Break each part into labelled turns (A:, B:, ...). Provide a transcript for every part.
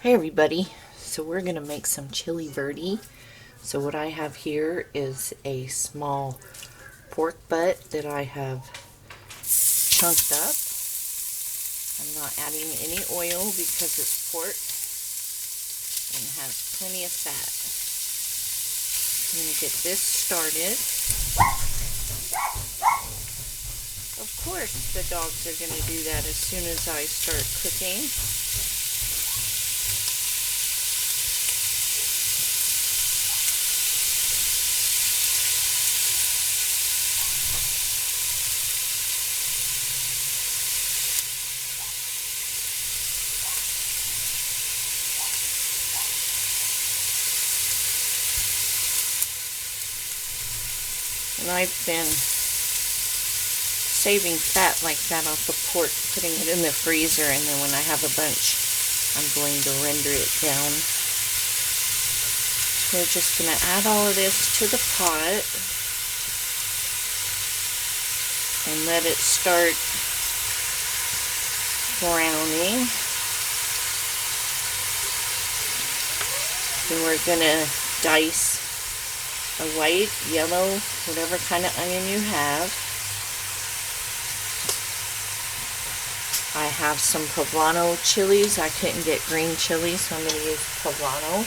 A: Hey everybody, so we're going to make some chili verde. So what I have here is a small pork butt that I have chunked up. I'm not adding any oil because it's pork and has plenty of fat. I'm going to get this started. Of course the dogs are going to do that as soon as I start cooking. And I've been saving fat like that off the pork, putting it in the freezer, and then when I have a bunch, I'm going to render it down. So we're just going to add all of this to the pot and let it start browning. Then we're going to dice a white, yellow, whatever kind of onion you have. I have some poblano chilies. I couldn't get green chilies, so I'm going to use poblano.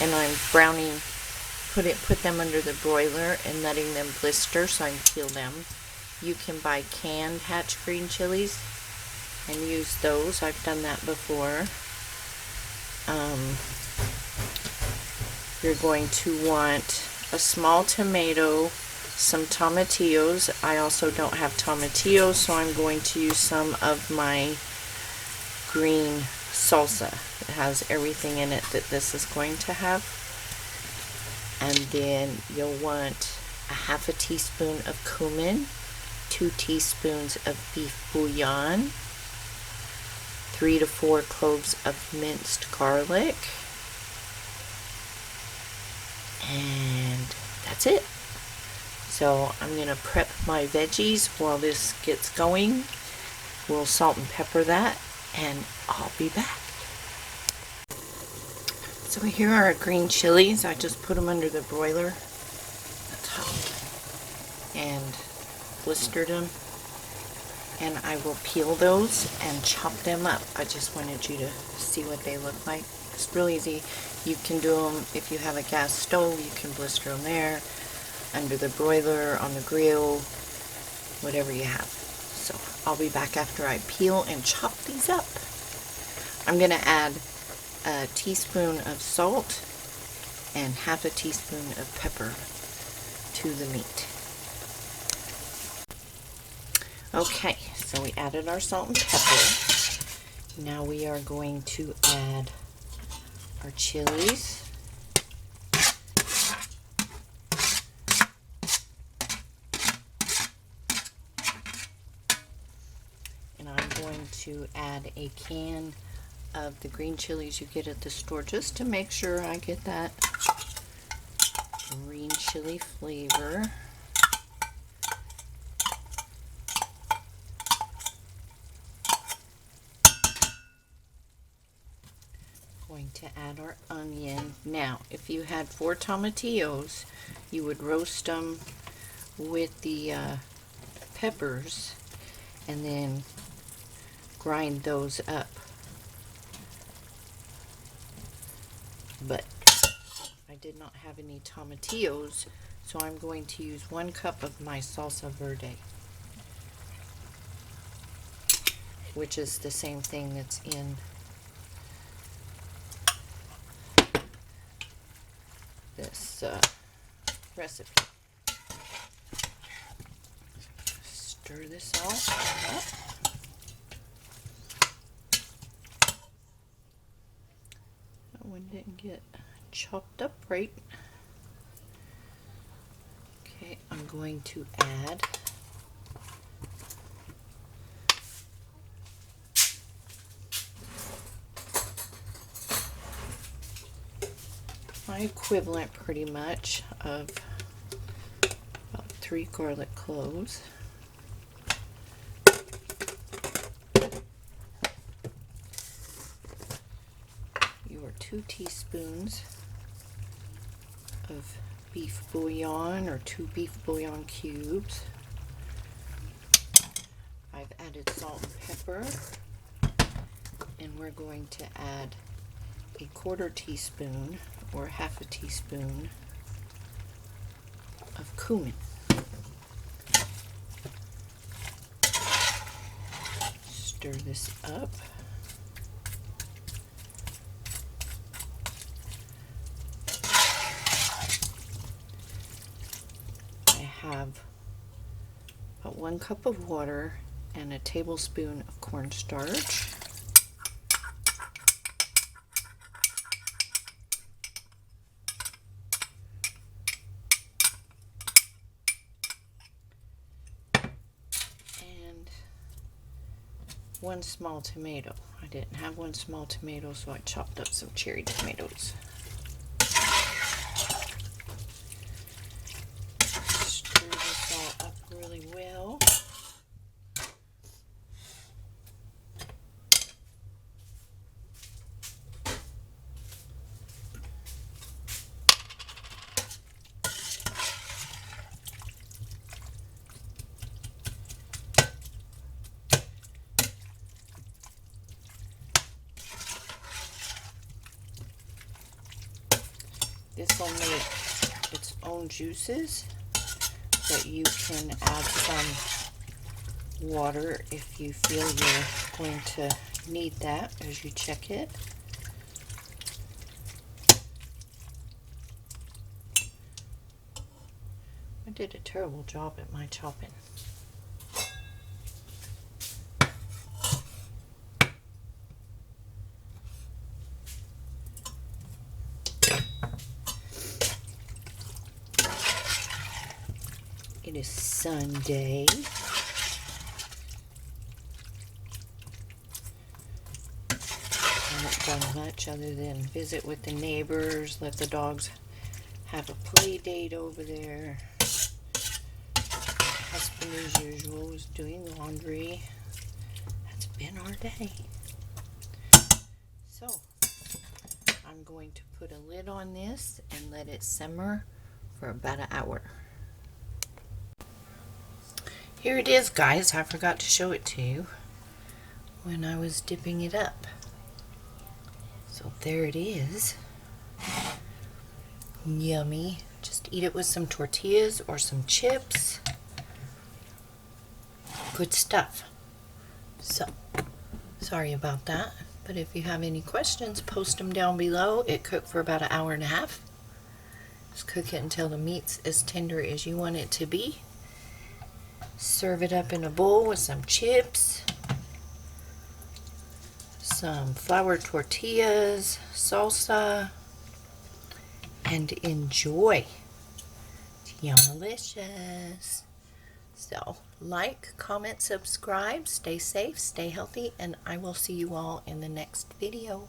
A: And I'm browning, put them under the broiler and letting them blister so I can peel them. You can buy canned Hatch green chilies and use those. I've done that before. You're going to want a small tomato, some tomatillos. I also don't have tomatillos, so I'm going to use some of my green salsa. It has everything in it that this is going to have. And then you'll want a half a teaspoon of cumin, 2 teaspoons of beef bouillon, 3 to 4 cloves of minced garlic, and that's it. So I'm going to prep my veggies while this gets going. We'll salt and pepper that, and I'll be back. So here are our green chilies. I just put them under the broiler and blistered them. And I will peel those and chop them up. I just wanted you to see what they look like. It's really easy. You can do them if you have a gas stove. You can blister them there, under the broiler, on the grill, whatever you have. So I'll be back after I peel and chop these up. I'm going to add a teaspoon of salt and half a teaspoon of pepper to the meat. Okay, so we added our salt and pepper. Now we are going to add our chilies. And I'm going to add a can of the green chilies you get at the store just to make sure I get that green chili flavor. Going to add our onion. Now, if you had 4 tomatillos, you would roast them with the peppers and then grind those up. But I did not have any tomatillos, so I'm going to use 1 cup of my salsa verde, which is the same thing that's in this recipe. Stir this all up. That one didn't get chopped up right. Okay, I'm going to add my equivalent pretty much of about 3 garlic cloves. 2 teaspoons of beef bouillon, or 2 beef bouillon cubes. I've added salt and pepper, and we're going to add a 1/4 teaspoon or 1/2 teaspoon of cumin. Stir this up. I have about 1 cup of water and a tablespoon of cornstarch. And 1 small tomato. I didn't have 1 small tomato, so I chopped up some cherry tomatoes. Stir this all up really well. This will make its own juices, but you can add some water if you feel you're going to need that as you check it. I did a terrible job at my chopping. It is Sunday. I haven't done much other than visit with the neighbors, let the dogs have a play date over there. Husband, as usual, is doing laundry. That's been our day. So, I'm going to put a lid on this and let it simmer for about an hour. Here it is, guys. I forgot to show it to you when I was dipping it up. So there it is. Yummy. Just eat it with some tortillas or some chips. Good stuff. So, sorry about that. But if you have any questions, post them down below. It cooked for about an hour and a half. Just cook it until the meat's as tender as you want it to be. Serve it up in a bowl with some chips, some flour tortillas, salsa, and enjoy. It's yum-delicious. So, like, comment, subscribe, stay safe, stay healthy, and I will see you all in the next video.